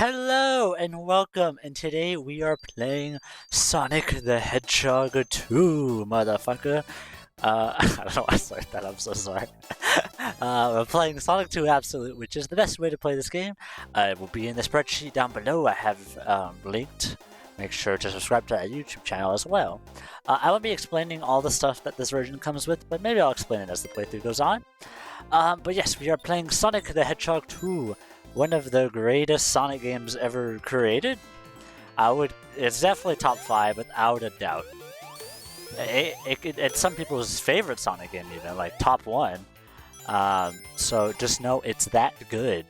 Hello and welcome, and today we are playing Sonic the Hedgehog 2, motherfucker. I don't know why I said that, I'm so sorry. We're playing Sonic 2 Absolute, which is the best way to play this game. It will be in the spreadsheet down below. I have linked. Make sure to subscribe to our YouTube channel as well. I won't be explaining all the stuff that this version comes with, but maybe I'll explain it as the playthrough goes on. But yes, we are playing Sonic the Hedgehog 2. One of the greatest Sonic games ever created. It's definitely top 5 without a doubt. It's some people's favorite Sonic game even, like top 1. So just know it's that good.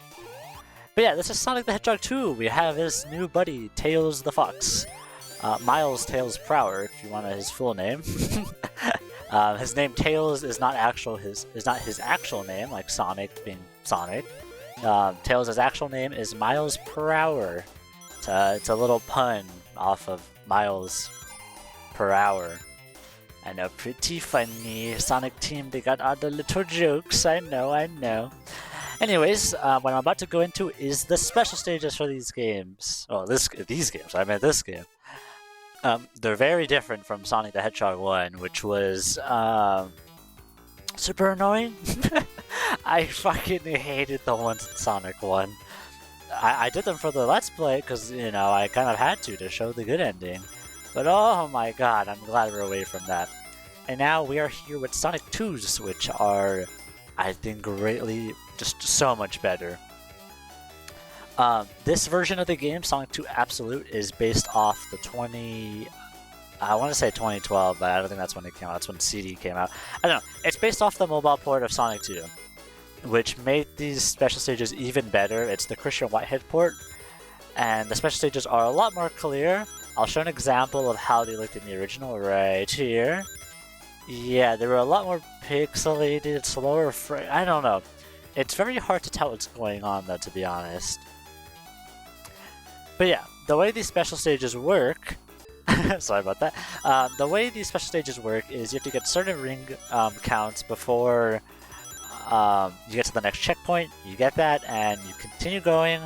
But yeah, this is Sonic the Hedgehog 2. We have his new buddy, Tails the Fox. Miles Tails Prower, if you want his full name. His name Tails is not his actual name, like Sonic being Sonic. Tails' actual name is Miles per hour. It's a little pun off of Miles per hour. I know, pretty funny. Sonic team, they got all the little jokes. I know. Anyways, what I'm about to go into is the special stages for these games. Oh, these games. I meant this game. They're very different from Sonic the Hedgehog 1, which was super annoying. I fucking hated the ones in Sonic 1. I did them for the Let's Play because, you know, I kind of had to show the good ending. But oh my god, I'm glad we're away from that. And now we are here with Sonic 2s, which are, I think, greatly, just so much better. This version of the game, Sonic 2 Absolute, is based off the I want to say 2012, but I don't think that's when it came out. That's when CD came out. I don't know. It's based off the mobile port of Sonic 2, which made these special stages even better. It's the Christian Whitehead port, and the special stages are a lot more clear. I'll show an example of how they looked in the original right here. Yeah, they were a lot more pixelated, slower frame. I don't know. It's very hard to tell what's going on, though, to be honest. But yeah, the way these special stages work... Sorry about that. The way these special stages work is you have to get certain ring counts before you get to the next checkpoint. You get that, and you continue going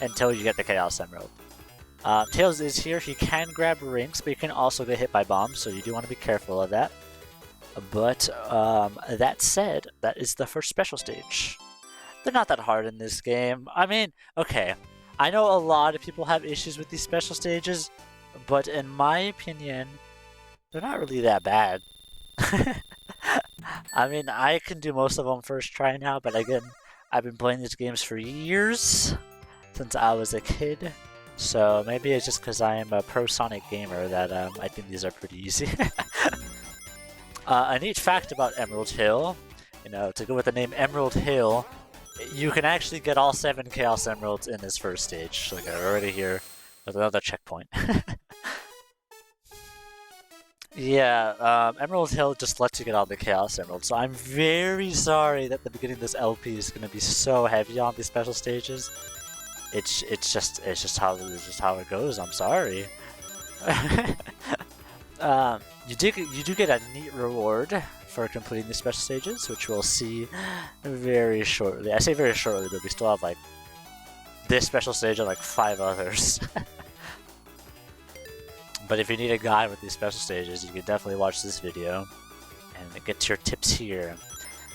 until you get the Chaos Emerald. Tails is here. He can grab rings, but he can also get hit by bombs, so you do want to be careful of that. But that said, that is the first special stage. They're not that hard in this game. I mean, okay, I know a lot of people have issues with these special stages, but in my opinion, they're not really that bad. I mean, I can do most of them first try now, but again, I've been playing these games for years, since I was a kid. So maybe it's just because I am a pro Sonic gamer that I think these are pretty easy. A neat fact about Emerald Hill, you know, to go with the name Emerald Hill, you can actually get all 7 Chaos Emeralds in this first stage. Like already here with another checkpoint. Yeah, Emerald Hill just lets you get all the Chaos Emeralds, so I'm very sorry that the beginning of this LP is going to be so heavy on these special stages. It's just how it goes. I'm sorry. You do get a neat reward for completing these special stages, which we'll see very shortly. I say very shortly, but we still have like this special stage and like 5 others. But if you need a guide with these special stages, you can definitely watch this video and get your tips here.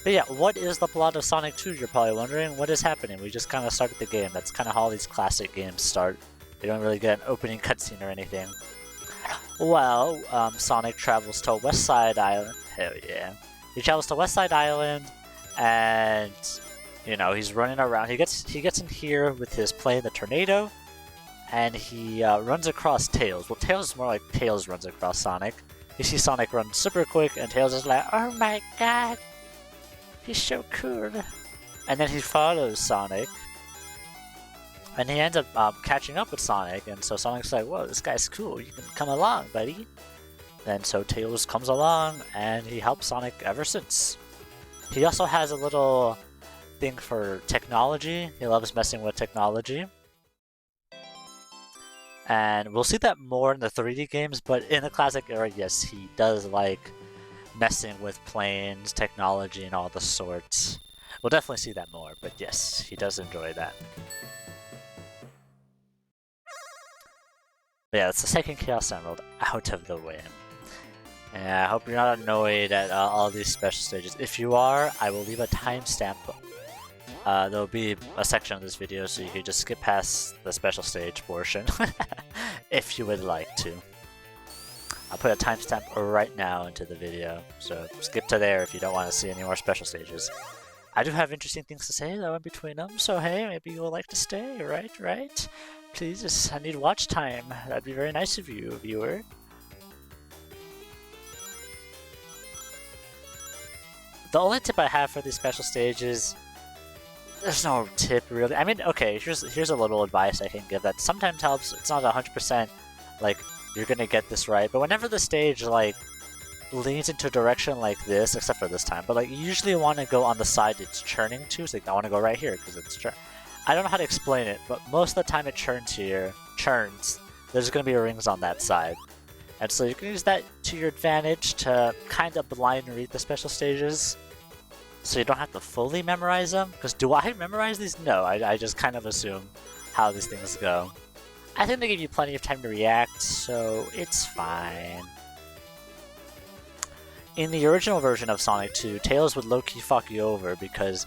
But yeah, what is the plot of Sonic 2? You're probably wondering. What is happening? We just kind of started the game. That's kind of how all these classic games start. They don't really get an opening cutscene or anything. Well, Sonic travels to West Side Island. Hell yeah. He travels to West Side Island, and you know, he's running around. He gets in here with his plane, the Tornado, and he runs across Tails. Well, Tails is more like Tails runs across Sonic. You see Sonic run super quick, and Tails is like, oh my god, he's so cool. And then he follows Sonic, and he ends up catching up with Sonic, and so Sonic's like, whoa, this guy's cool, you can come along, buddy. And so Tails comes along, and he helps Sonic ever since. He also has a little thing for technology. He loves messing with technology. And we'll see that more in the 3D games, but in the classic era, yes, he does like messing with planes, technology, and all the sorts. We'll definitely see that more, but yes, he does enjoy that. But yeah, it's the second Chaos Emerald out of the way. And I hope you're not annoyed at all these special stages. If you are, I will leave a timestamp. There'll be a section of this video so you can just skip past the special stage portion if you would like to. I'll put a timestamp right now into the video, so skip to there if you don't want to see any more special stages. I do have interesting things to say though in between them, so hey, maybe you'll like to stay, right? Please, I need watch time. That'd be very nice of you, viewer. The only tip I have for these special stages, there's no tip really. I mean, okay, here's a little advice I can give that sometimes helps. It's not 100% like you're gonna get this right, but whenever the stage like leans into a direction like this, except for this time, but like you usually want to go on the side it's churning to. So like, I want to go right here because it's I don't know how to explain it, but most of the time it churns. There's gonna be rings on that side. And so you can use that to your advantage to kind of blind read the special stages, so you don't have to fully memorize them. Because do I memorize these? No, I just kind of assume how these things go. I think they give you plenty of time to react, so it's fine. In the original version of Sonic 2, Tails would low-key fuck you over because,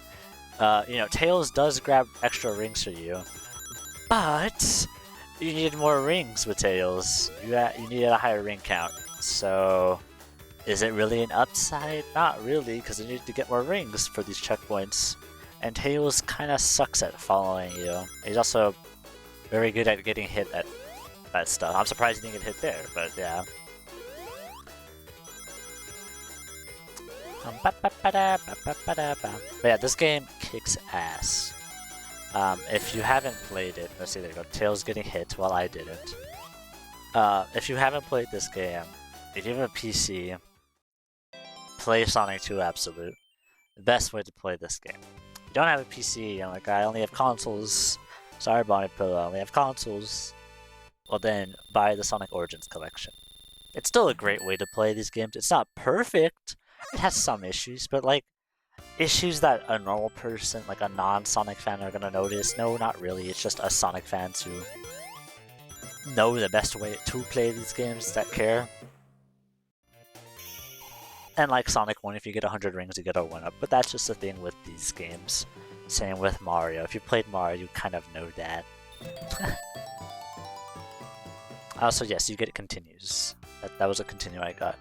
you know, Tails does grab extra rings for you, but you needed more rings with Tails. You needed a higher ring count. So, is it really an upside? Not really, because you need to get more rings for these checkpoints. And Tails kind of sucks at following you. He's also very good at getting hit at that stuff. I'm surprised he didn't get hit there, but yeah. But yeah, this game kicks ass. If you haven't played it, let's see, there you go. Tails getting hit while I didn't. If you haven't played this game, if you have a PC, play Sonic 2 Absolute. The best way to play this game. If you don't have a PC, you're like, I only have consoles. Sorry, Bonnie Pillow, I only have consoles. Well then, buy the Sonic Origins collection. It's still a great way to play these games. It's not perfect. It has some issues, but like, issues that a normal person, like a non-Sonic fan, are gonna notice. No, not really. It's just us Sonic fans who know the best way to play these games that care. And like Sonic 1, if you get 100 rings, you get a 1-up. But that's just the thing with these games. Same with Mario. If you played Mario, you kind of know that. Also, yes, you get continues. That was a continue I got.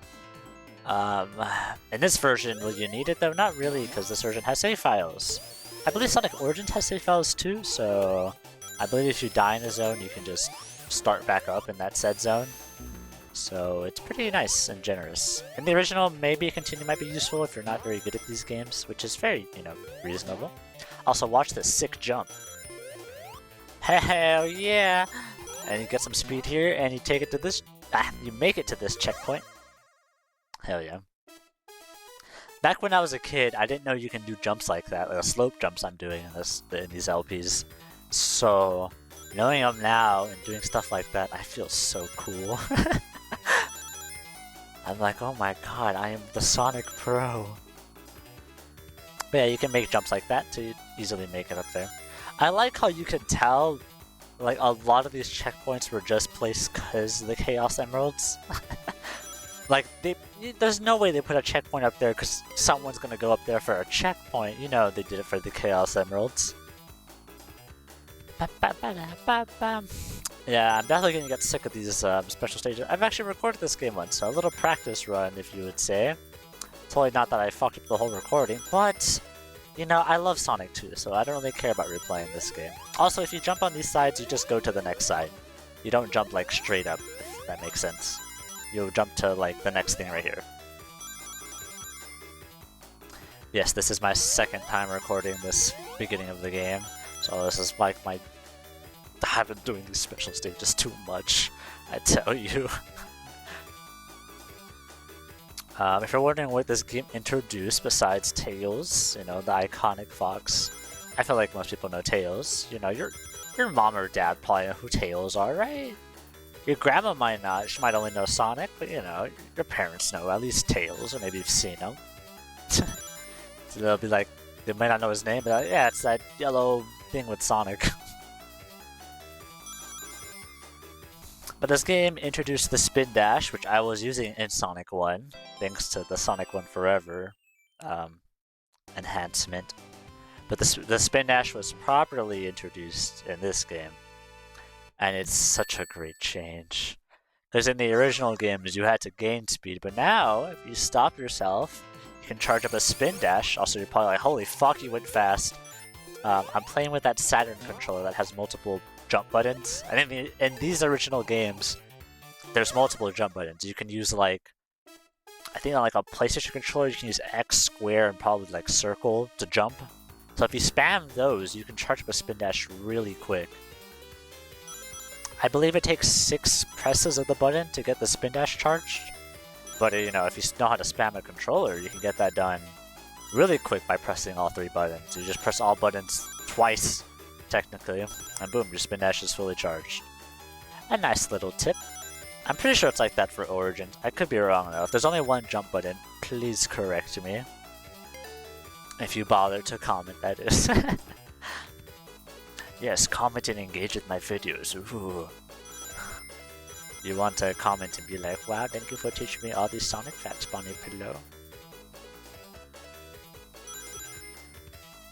In this version, will you need it though? Not really, because this version has save files. I believe Sonic Origins has save files too, so I believe if you die in a zone, you can just start back up in that said zone. So it's pretty nice and generous. In the original, maybe a continue might be useful if you're not very good at these games, which is very, you know, reasonable. Also, watch this sick jump. Hell yeah! And you get some speed here, and you take it to this. You make it to this checkpoint. Hell yeah. Back when I was a kid, I didn't know you can do jumps like that, like the slope jumps I'm doing in these LPs. So, knowing them now and doing stuff like that, I feel so cool. I'm like, oh my god, I am the Sonic Pro. But yeah, you can make jumps like that to easily make it up there. I like how you can tell, like, a lot of these checkpoints were just placed because of the Chaos Emeralds. Like, there's no way they put a checkpoint up there because someone's gonna go up there for a checkpoint. You know they did it for the Chaos Emeralds. Yeah, I'm definitely gonna get sick of these special stages. I've actually recorded this game once, so a little practice run, if you would say. Totally not that I fucked up the whole recording, but, you know, I love Sonic 2, so I don't really care about replaying this game. Also, if you jump on these sides, you just go to the next side. You don't jump, like, straight up, if that makes sense. You'll jump to, like, the next thing right here. Yes, this is my second time recording this beginning of the game, so this is like my... I've been doing these special stages too much, I tell you. If you're wondering what this game introduced besides Tails, you know, the iconic fox, I feel like most people know Tails. You know, your mom or dad probably know who Tails are, right? Your grandma might not, she might only know Sonic, but you know, your parents know at least Tails, or maybe you've seen him. So they'll be like, they might not know his name, but like, yeah, it's that yellow thing with Sonic. But this game introduced the spin dash, which I was using in Sonic 1, thanks to the Sonic 1 Forever enhancement. But the spin dash was properly introduced in this game, and it's such a great change. Because in the original games, you had to gain speed, but now, if you stop yourself, you can charge up a spin dash. Also, you're probably like, holy fuck, you went fast. I'm playing with that Saturn controller that has multiple jump buttons. And in these original games, there's multiple jump buttons. You can use like, I think on like a PlayStation controller, you can use X, square, and probably like circle to jump. So if you spam those, you can charge up a spin dash really quick. I believe it takes 6 presses of the button to get the spin dash charged. But you know, if you know how to spam a controller, you can get that done really quick by pressing all 3 buttons. You just press all buttons twice, technically, and boom, your spin dash is fully charged. A nice little tip. I'm pretty sure it's like that for Origins. I could be wrong though. If there's only one jump button, please correct me. If you bother to comment, that is. Yes, comment and engage with my videos. Ooh. You want to comment and be like, wow, thank you for teaching me all these Sonic facts, Bonnie Pillow.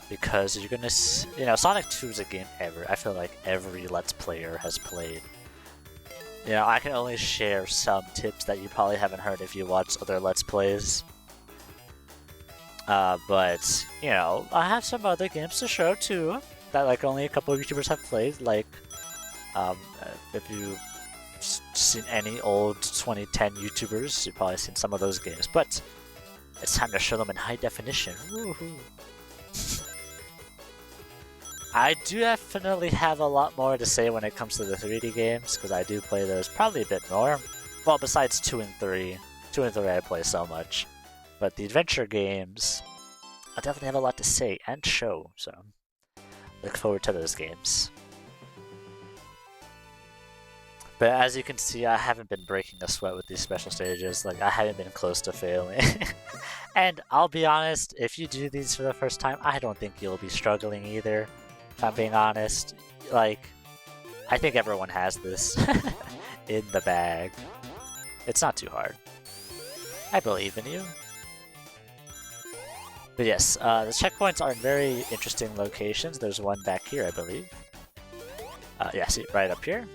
Because you're gonna, you know, Sonic 2 is a game I feel like every Let's Player has played. You know, I can only share some tips that you probably haven't heard if you watch other Let's Plays. But, you know, I have some other games to show too, that like only a couple of YouTubers have played, like, if you've seen any old 2010 YouTubers, you've probably seen some of those games, but it's time to show them in high definition. Woohoo! I do definitely have a lot more to say when it comes to the 3D games, because I do play those probably a bit more. Well, besides 2 and 3. 2 and 3 I play so much. But the adventure games, I definitely have a lot to say and show, so look forward to those games. But as you can see, I haven't been breaking a sweat with these special stages. Like, I haven't been close to failing. And I'll be honest, if you do these for the first time, I don't think you'll be struggling either. If I'm being honest, like, I think everyone has this in the bag. It's not too hard. I believe in you. But yes, the checkpoints are in very interesting locations. There's one back here, I believe. Yeah, see, right up here.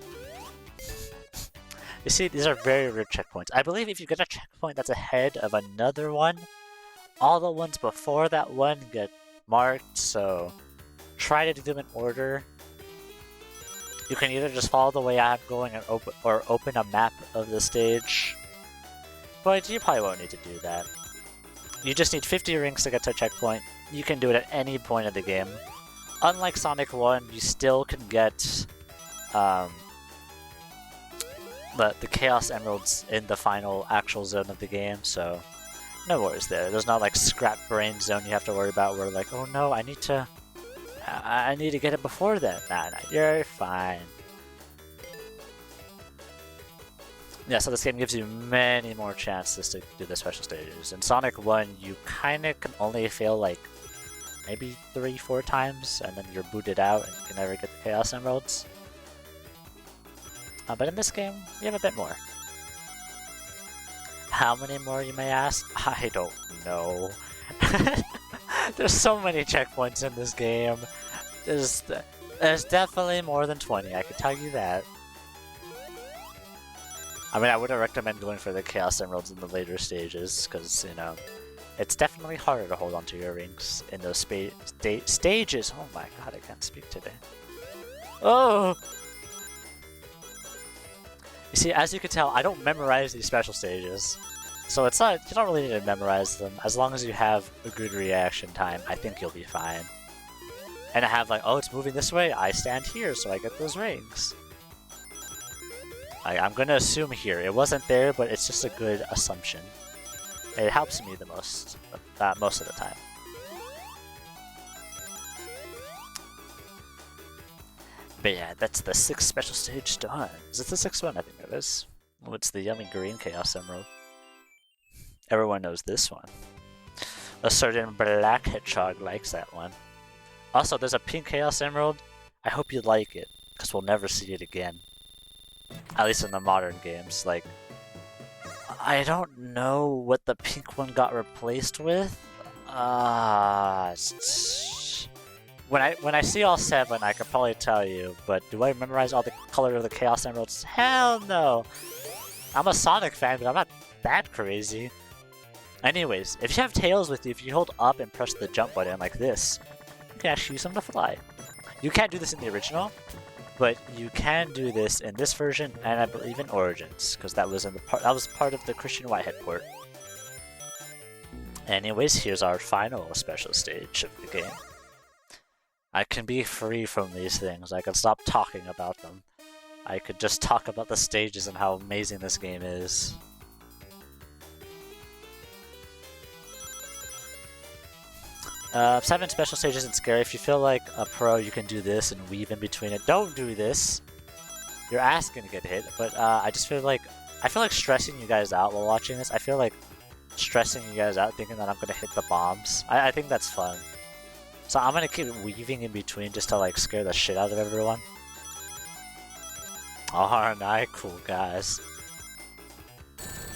You see, these are very rare checkpoints. I believe if you get a checkpoint that's ahead of another one, all the ones before that one get marked, so try to do them in order. You can either just follow the way I'm going and open a map of the stage, but you probably won't need to do that. You just need 50 rings to get to a checkpoint. You can do it at any point of the game. Unlike Sonic 1, you still can get the Chaos Emeralds in the final actual zone of the game, so no worries there. There's not like scrap brain zone you have to worry about where like, oh no, I need to get it before then. Nah, you're fine. Yeah, so this game gives you many more chances to do the special stages. In Sonic 1, you kinda can only fail like maybe 3-4 times, and then you're booted out and you can never get the Chaos Emeralds. But in this game, you have a bit more. How many more, you may ask? I don't know. There's so many checkpoints in this game. There's definitely more than 20, I can tell you that. I mean, I wouldn't recommend going for the Chaos Emeralds in the later stages, because, you know, it's definitely harder to hold onto your rings in those stages. Oh my god, I can't speak today. Oh! You see, as you can tell, I don't memorize these special stages. So it's not, you don't really need to memorize them. As long as you have a good reaction time, I think you'll be fine. And I have like, oh, it's moving this way, I stand here, so I get those rings. I'm gonna assume here. It wasn't there, but it's just a good assumption. It helps me the most, most of the time. But yeah, that's the 6th special stage done. Is it the 6th one? I think it is. Oh, it's the yummy green Chaos Emerald. Everyone knows this one. A certain black Hedgehog likes that one. Also, there's a pink Chaos Emerald. I hope you like it, because we'll never see it again. At least in the modern games. Like, I don't know what the pink one got replaced with. When I see all 7, I could probably tell you, but do I memorize all the color of the Chaos Emeralds? Hell no! I'm a Sonic fan, but I'm not that crazy. Anyways, if you have Tails with you, if you hold up and press the jump button like this, you can actually use them to fly. You can't do this in the original, but you can do this in this version, and I believe in Origins, because that was part of the Christian Whitehead port. Anyways, here's our final special stage of the game. I can be free from these things. I can stop talking about them. I could just talk about the stages and how amazing this game is. Seven special stages isn't scary. If you feel like a pro, you can do this and weave in between it. Don't do this. Your ass gonna get hit. But I feel like stressing you guys out while watching this. I feel like stressing you guys out, thinking that I'm gonna hit the bombs. I think that's fun. So I'm gonna keep weaving in between just to like scare the shit out of everyone. Aren't I cool, guys?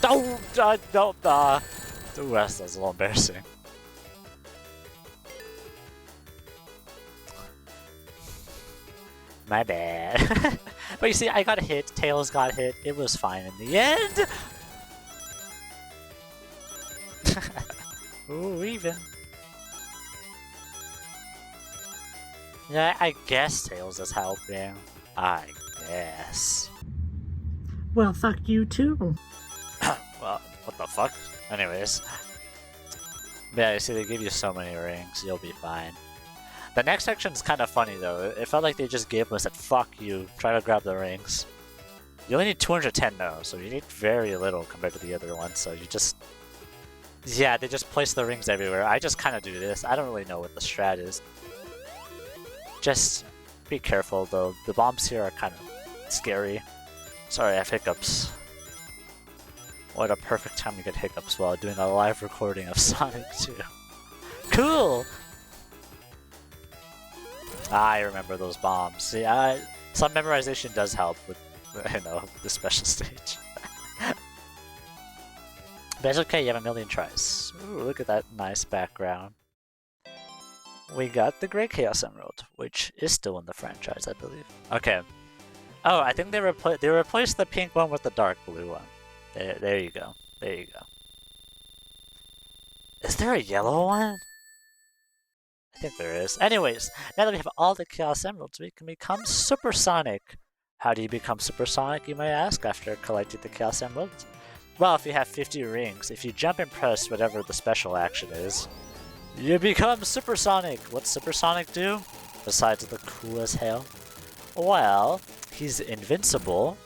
Don't. Ooh, that's a little embarrassing. My bad. But you see, I got hit, Tails got hit, it was fine in the end! Ooh, even. Yeah, I guess Tails is helping. I guess. Well, fuck you too. Well, what the fuck? Anyways. Yeah, you see, they give you so many rings, you'll be fine. The next section's kind of funny though. It felt like they just gave us that fuck you, try to grab the rings. You only need 210 though, so you need very little compared to the other ones, so you just... Yeah, they just place the rings everywhere. I just kind of do this. I don't really know what the strat is. Just be careful though. The bombs here are kind of scary. Sorry, I have hiccups. What a perfect time to get hiccups while doing a live recording of Sonic 2. Cool! I remember those bombs. See, some memorization does help with, you know, the special stage. But it's okay, you have a million tries. Ooh, look at that nice background. We got the Great Chaos Emerald, which is still in the franchise, I believe. Okay. Oh, I think they replaced the pink one with the dark blue one. There you go. There you go. Is there a yellow one? I think there is. Anyways, now that we have all the Chaos Emeralds, we can become Supersonic. How do you become Supersonic, you may ask, after collecting the Chaos Emeralds? Well, if you have 50 rings, if you jump and press whatever the special action is, you become Supersonic! What's Supersonic do? Besides the cool as hell? Well, he's invincible,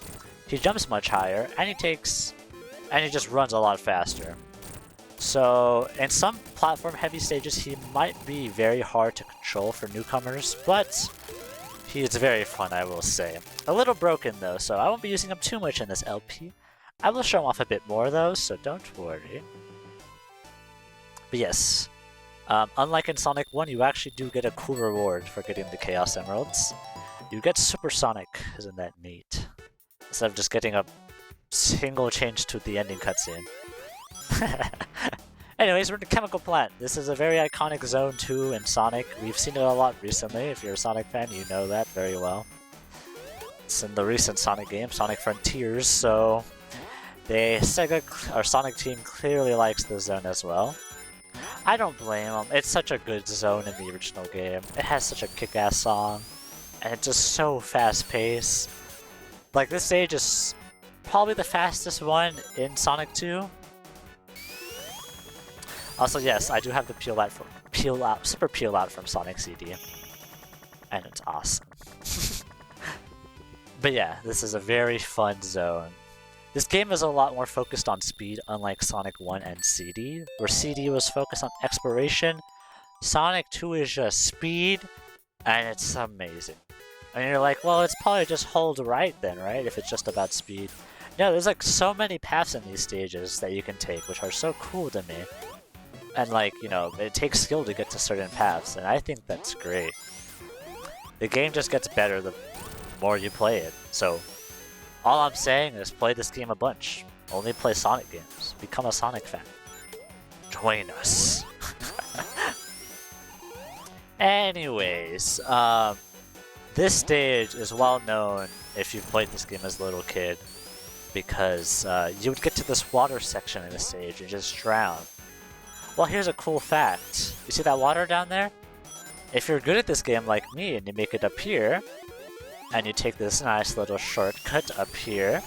he jumps much higher, and he just runs a lot faster. So, in some platform-heavy stages, he might be very hard to control for newcomers, but he is very fun, I will say. A little broken, though, so I won't be using him too much in this LP. I will show him off a bit more, though, so don't worry. But yes, unlike in Sonic 1, you actually do get a cool reward for getting the Chaos Emeralds. You get Supersonic, isn't that neat? Instead of just getting a single change to the ending cutscene. Anyways, we're in the Chemical Plant. This is a very iconic zone too in Sonic. We've seen it a lot recently. If you're a Sonic fan, you know that very well. It's in the recent Sonic game, Sonic Frontiers, so the Sonic team clearly likes the zone as well. I don't blame them. It's such a good zone in the original game. It has such a kick-ass song, and it's just so fast-paced. Like, this stage is probably the fastest one in Sonic 2. Also, yes, I do have the Super Peel Out from Sonic CD, and it's awesome. But yeah, this is a very fun zone. This game is a lot more focused on speed, unlike Sonic 1 and CD, where CD was focused on exploration. Sonic 2 is just speed, and it's amazing. And you're like, well, it's probably just hold right then, right? If it's just about speed. No, there's like so many paths in these stages that you can take, which are so cool to me. And like, you know, it takes skill to get to certain paths, and I think that's great. The game just gets better the more you play it, so All I'm saying is play this game a bunch. Only play Sonic games. Become a Sonic fan. Join us. Anyways, this stage is well known if you've played this game as a little kid, because you would get to this water section in the stage and just drown. Well, here's a cool fact. You see that water down there? If you're good at this game like me and you make it up here, and you take this nice little shortcut up here,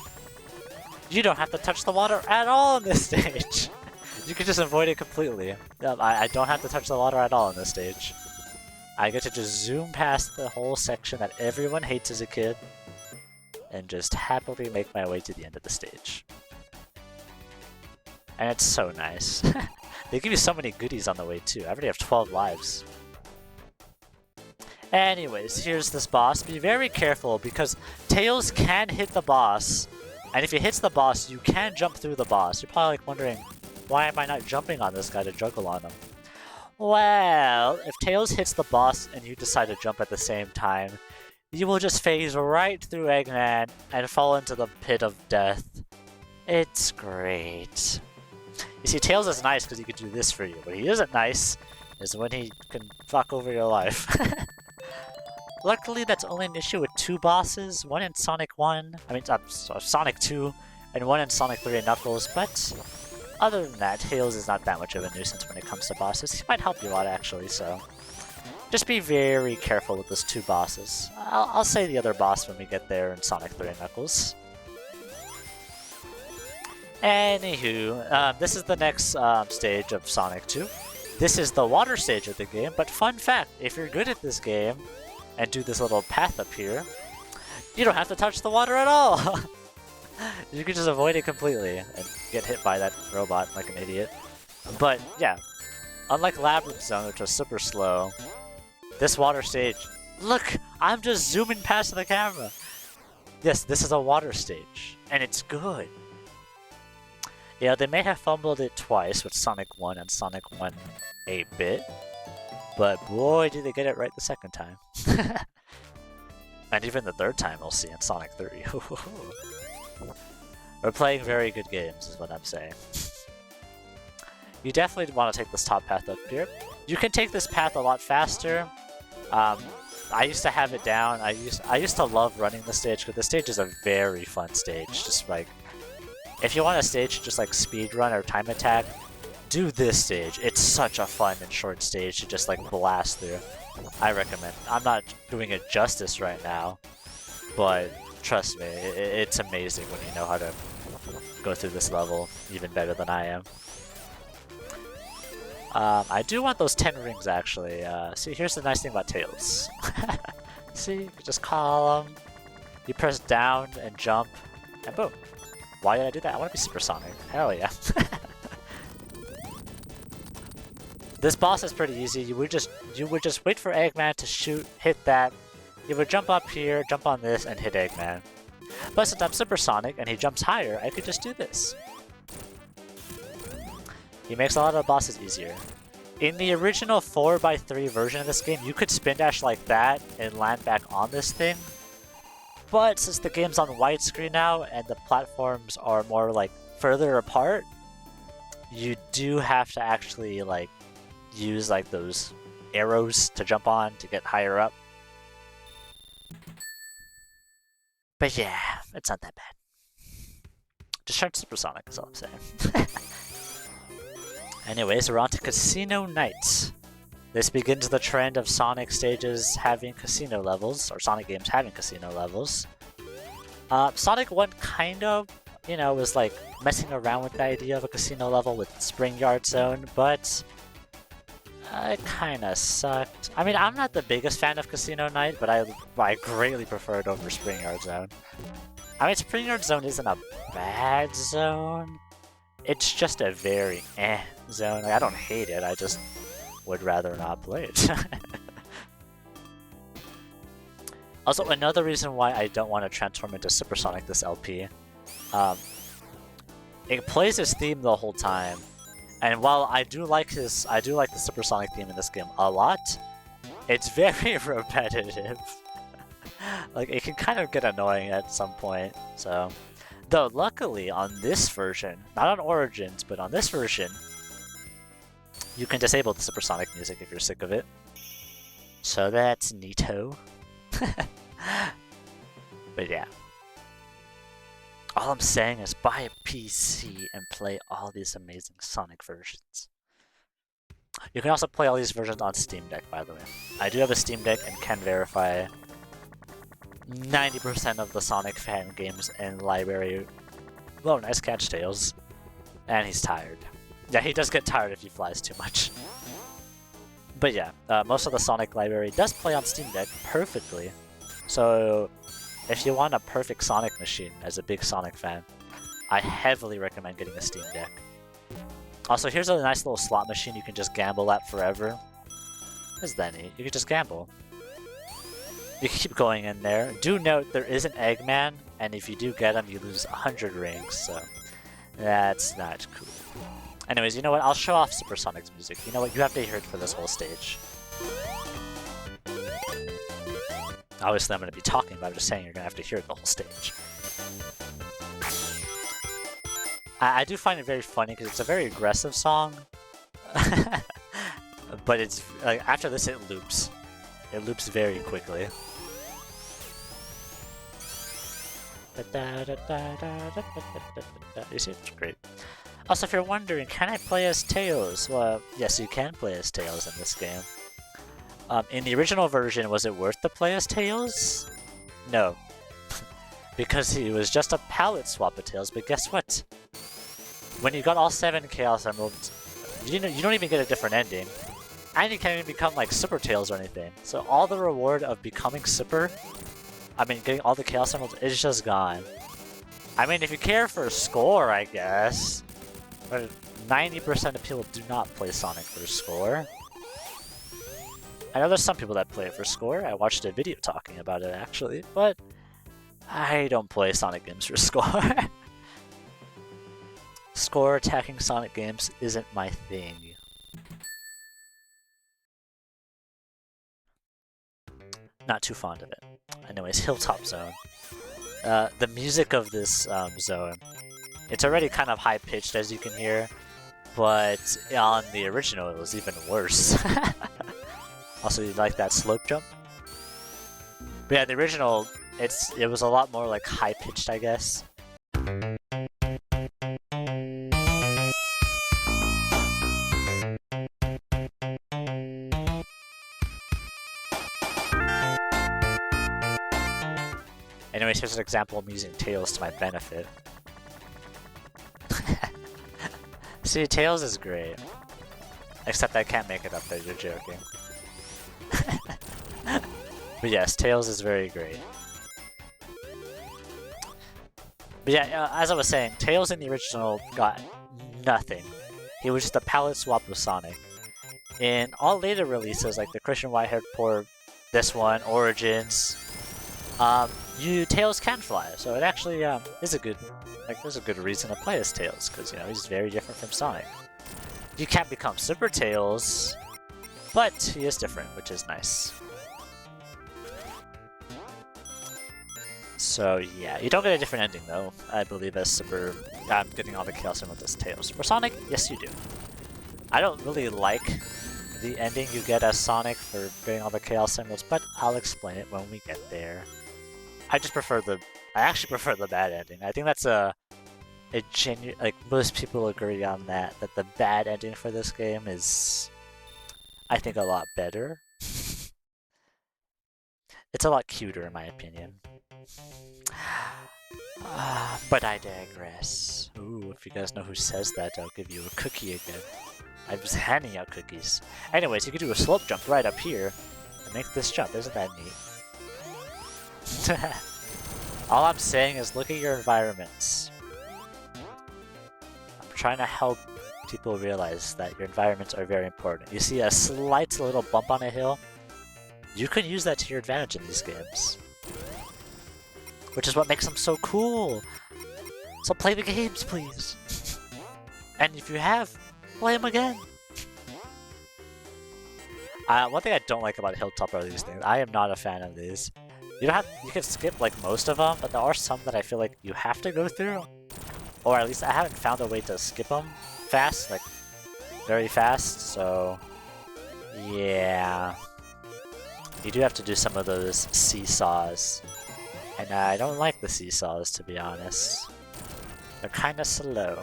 you don't have to touch the water at all in this stage. You can just avoid it completely. I don't have to touch the water at all in this stage. I get to just zoom past the whole section that everyone hates as a kid, and just happily make my way to the end of the stage. And it's so nice. They give you so many goodies on the way too. I already have 12 lives. Anyways, here's this boss. Be very careful because Tails can hit the boss, and if he hits the boss, you can jump through the boss. You're probably like wondering, why am I not jumping on this guy to juggle on him? Well, if Tails hits the boss and you decide to jump at the same time, you will just phase right through Eggman and fall into the pit of death. It's great. You see, Tails is nice because he can do this for you, but he isn't nice is when he can fuck over your life. Luckily, that's only an issue with 2 bosses, one in Sonic 1, Sonic 2, and one in Sonic 3 and Knuckles, but other than that, Tails is not that much of a nuisance when it comes to bosses. He might help you a lot, actually, so just be very careful with those 2 bosses. I'll say the other boss when we get there in Sonic 3 and Knuckles. Anywho, this is the next stage of Sonic 2. This is the water stage of the game, but fun fact, if you're good at this game and do this little path up here, you don't have to touch the water at all! You can just avoid it completely and get hit by that robot like an idiot. But yeah, unlike Labyrinth Zone, which was super slow, this water stage, look! I'm just zooming past the camera! Yes, this is a water stage, and it's good. Yeah, they may have fumbled it twice with Sonic 1 and Sonic 1 8-bit, but boy did they get it right the second time. And even the third time we'll see in Sonic 3. We're playing very good games is what I'm saying. You definitely want to take this top path up here. You can take this path a lot faster. I used to have it down. I used to love running the stage because the stage is a very fun stage. Just like, if you want a stage to just like speed run or time attack, do this stage. It's such a fun and short stage to just like blast through. I recommend. I'm not doing it justice right now, but trust me, it's amazing when you know how to go through this level even better than I am. I do want those 10 rings actually. See, here's the nice thing about Tails. See, you can just call them. You press down and jump, and boom. Why did I do that? I want to be supersonic. Hell yeah. This boss is pretty easy. You would just wait for Eggman to hit that. You would jump up here, jump on this, and hit Eggman. But since I'm supersonic and he jumps higher, I could just do this. He makes a lot of bosses easier. In the original 4x3 version of this game, you could spin dash like that and land back on this thing. But since the game's on widescreen now and the platforms are more like further apart, you do have to actually like use like those arrows to jump on to get higher up. But yeah, it's not that bad. Just try supersonic is all I'm saying. Anyways, we're on to Casino Nights. This begins the trend of Sonic stages having casino levels, or Sonic games having casino levels. Sonic 1 kind of, was like messing around with the idea of a casino level with Spring Yard Zone, but it kind of sucked. I mean, I'm not the biggest fan of Casino Night, but I greatly prefer it over Spring Yard Zone. I mean, Spring Yard Zone isn't a bad zone. It's just a very zone. Like, I don't hate it, I just would rather not play it. Also, another reason why I don't want to transform into Supersonic this LP, it plays his theme the whole time, and while I do like the Supersonic theme in this game a lot, it's very repetitive. Like, it can kind of get annoying at some point, so... Though, luckily, on this version, not on Origins, but on this version, you can disable the supersonic music if you're sick of it. So that's neato. But yeah. All I'm saying is buy a PC and play all these amazing Sonic versions. You can also play all these versions on Steam Deck, by the way. I do have a Steam Deck and can verify 90% of the Sonic fan games in library. Whoa, nice catch, Tails. And he's tired. Yeah, he does get tired if he flies too much. But yeah, most of the Sonic library does play on Steam Deck perfectly. So if you want a perfect Sonic machine as a big Sonic fan, I heavily recommend getting a Steam Deck. Also, here's a nice little slot machine you can just gamble at forever. Isn't that neat? You can just gamble. You can keep going in there. Do note there is an Eggman, and if you do get him, you lose 100 rings, so that's not cool. Anyways, you know what? I'll show off Supersonic's music. You know what? You have to hear it for this whole stage. Obviously, I'm going to be talking, but I'm just saying you're going to have to hear it the whole stage. I do find it very funny because it's a very aggressive song. But it's like after this, it loops. It loops very quickly. You see, it's great. Also, if you're wondering, can I play as Tails? Well, yes, you can play as Tails in this game. In the original version, was it worth to play as Tails? No. Because he was just a palette swap of Tails, but guess what? When you got all 7 Chaos Emeralds, you don't even get a different ending. And you can't even become like Super Tails or anything. So all the reward of becoming Super, I mean getting all the Chaos Emeralds, is just gone. I mean, if you care for score, I guess. But 90% of people do not play Sonic for score. I know there's some people that play it for score. I watched a video talking about it actually, but I don't play Sonic games for score. Score attacking Sonic games isn't my thing. Not too fond of it. Anyways, Hilltop Zone. The music of this zone, it's already kind of high-pitched as you can hear, but on the original it was even worse. Also, you like that slope jump? But yeah, the original, it was a lot more like high-pitched, I guess. Anyways, here's an example of me using Tails to my benefit. See, Tails is great. Except I can't make it up there, you're joking. But yes, Tails is very great. But yeah, as I was saying, Tails in the original got nothing. He was just a palette swap with Sonic. In all later releases, like the Christian Whitehead port, this one, Origins, Tails can fly, so it actually is a good, there's a good reason to play as Tails, because, you know, he's very different from Sonic. You can't become Super Tails, but he is different, which is nice. So yeah, you don't get a different ending though, I believe, as Super... I'm getting all the Chaos Emeralds as Tails. For Sonic, yes you do. I don't really like the ending you get as Sonic for getting all the Chaos Emeralds, but I'll explain it when we get there. I actually prefer the bad ending. I think that's a genuine, like, most people agree on that the bad ending for this game is, I think, a lot better. It's a lot cuter in my opinion. But I digress. Ooh, if you guys know who says that, I'll give you a cookie again. I was handing out cookies. Anyways, you can do a slope jump right up here and make this jump. Isn't that neat? All I'm saying is look at your environments. I'm trying to help people realize that your environments are very important. You see a slight little bump on a hill? You can use that to your advantage in these games. Which is what makes them so cool. So play the games, please. And if you have, play them again. One thing I don't like about Hilltop are these things. I am not a fan of these. You can skip like most of them, but there are some that I feel like you have to go through. Or at least I haven't found a way to skip them fast, like very fast, so yeah. You do have to do some of those seesaws. And I don't like the seesaws, to be honest. They're kinda slow.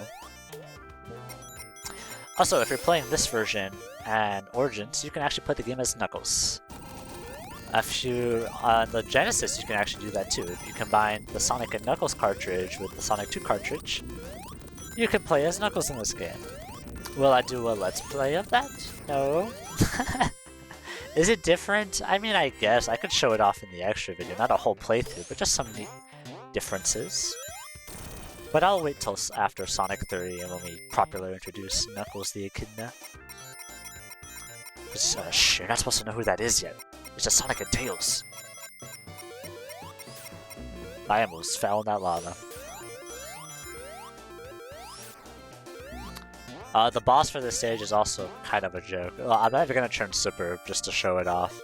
Also, if you're playing this version and Origins, you can actually play the game as Knuckles. If you on the Genesis, you can actually do that too. If you combine the Sonic and Knuckles cartridge with the Sonic 2 cartridge, you can play as Knuckles in this game. Will I do a Let's Play of that? No. Is it different? I mean, I guess I could show it off in the extra video, not a whole playthrough, but just some neat differences. But I'll wait till after Sonic 3 and when we properly introduce Knuckles the Echidna. Shh, you're not supposed to know who that is yet. It's just Sonic and Tails. I almost fell in that lava. The boss for this stage is also kind of a joke. Well, I'm not even gonna turn Superb just to show it off.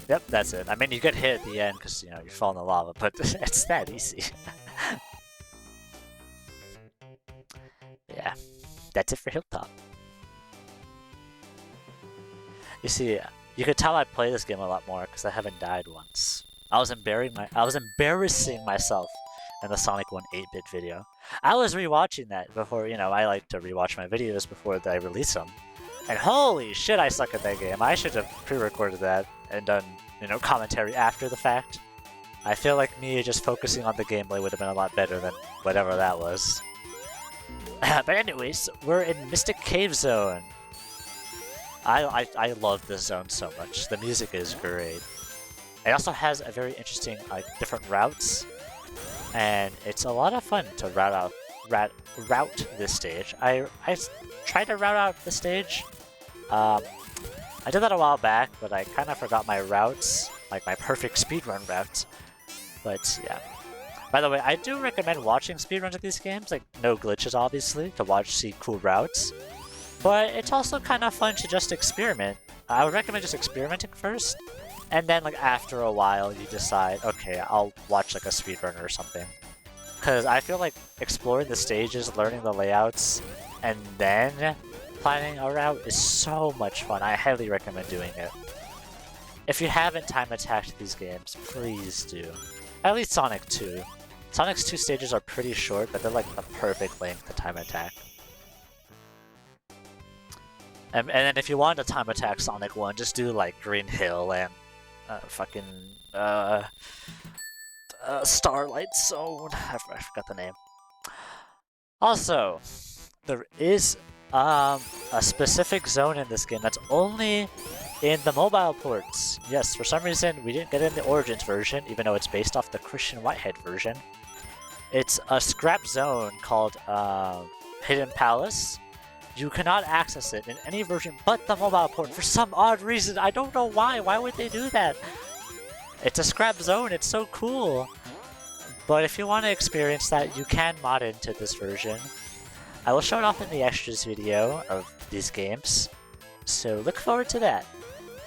Yep, that's it. I mean, you get hit at the end because, you know, you fall in the lava, but it's that easy. Yeah, that's it for Hilltop. You see, you could tell I play this game a lot more because I haven't died once. I was embarrassing myself in the Sonic 1 8-bit video. I was rewatching that before, you know, I like to rewatch my videos before I release them. And holy shit, I suck at that game. I should have pre-recorded that and done, you know, commentary after the fact. I feel like me just focusing on the gameplay would have been a lot better than whatever that was. But anyways, we're in Mystic Cave Zone. I love this zone so much. The music is great. It also has a very interesting, like, different routes, and it's a lot of fun to route this stage. I tried to route out the stage. I did that a while back, but I kind of forgot my routes, like my perfect speedrun routes. But yeah. By the way, I do recommend watching speedruns of these games, like no glitches obviously, to see cool routes. But it's also kind of fun to just experiment. I would recommend just experimenting first, and then like after a while you decide, okay, I'll watch like a speedrunner or something. Because I feel like exploring the stages, learning the layouts, and then planning a route is so much fun. I highly recommend doing it. If you haven't time attacked these games, please do. At least Sonic 2. Sonic's 2 stages are pretty short, but they're like the perfect length to time attack. And then if you want to time attack Sonic 1, just do like Green Hill and Starlight Zone. I forgot the name. Also, there is a specific zone in this game that's only in the mobile ports. Yes, for some reason we didn't get it in the Origins version, even though it's based off the Christian Whitehead version. It's a scrap zone called Hidden Palace. You cannot access it in any version but the mobile port for some odd reason. I don't know why. Why would they do that? It's a scrap zone. It's so cool. But if you want to experience that, you can mod into this version. I will show it off in the extras video of these games. So look forward to that.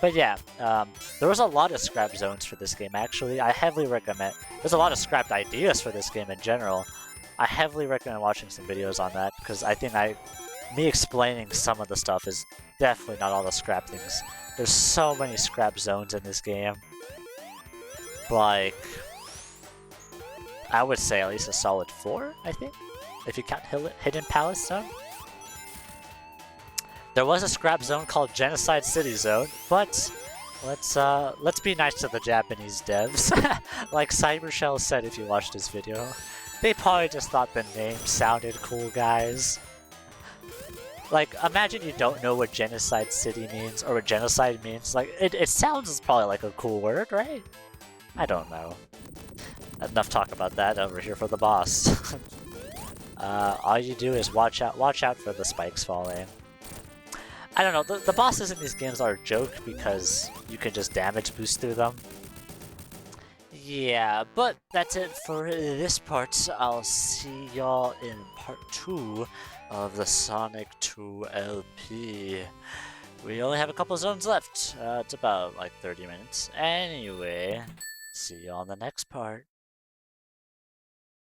But yeah, there was a lot of scrap zones for this game actually. I heavily recommend. There's a lot of scrapped ideas for this game in general. I heavily recommend watching some videos on that because I think me explaining some of the stuff is definitely not all the scrap things. There's so many scrap zones in this game. Like, I would say at least a solid 4, I think, if you count Hidden Palace Zone. There was a scrap zone called Genocide City Zone, but let's be nice to the Japanese devs. Like Cybershell said if you watched this video. They probably just thought the name sounded cool, guys. Like, imagine you don't know what Genocide City means, or what genocide means. Like, it sounds probably like a cool word, right? I don't know. Enough talk about that over here for the boss. All you do is watch out for the spikes falling. I don't know, the bosses in these games are a joke because you can just damage boost through them. Yeah, but that's it for this part. I'll see y'all in part 2 of the Sonic 2 LP. We only have a couple zones left. It's about like 30 minutes. Anyway, see you on the next part.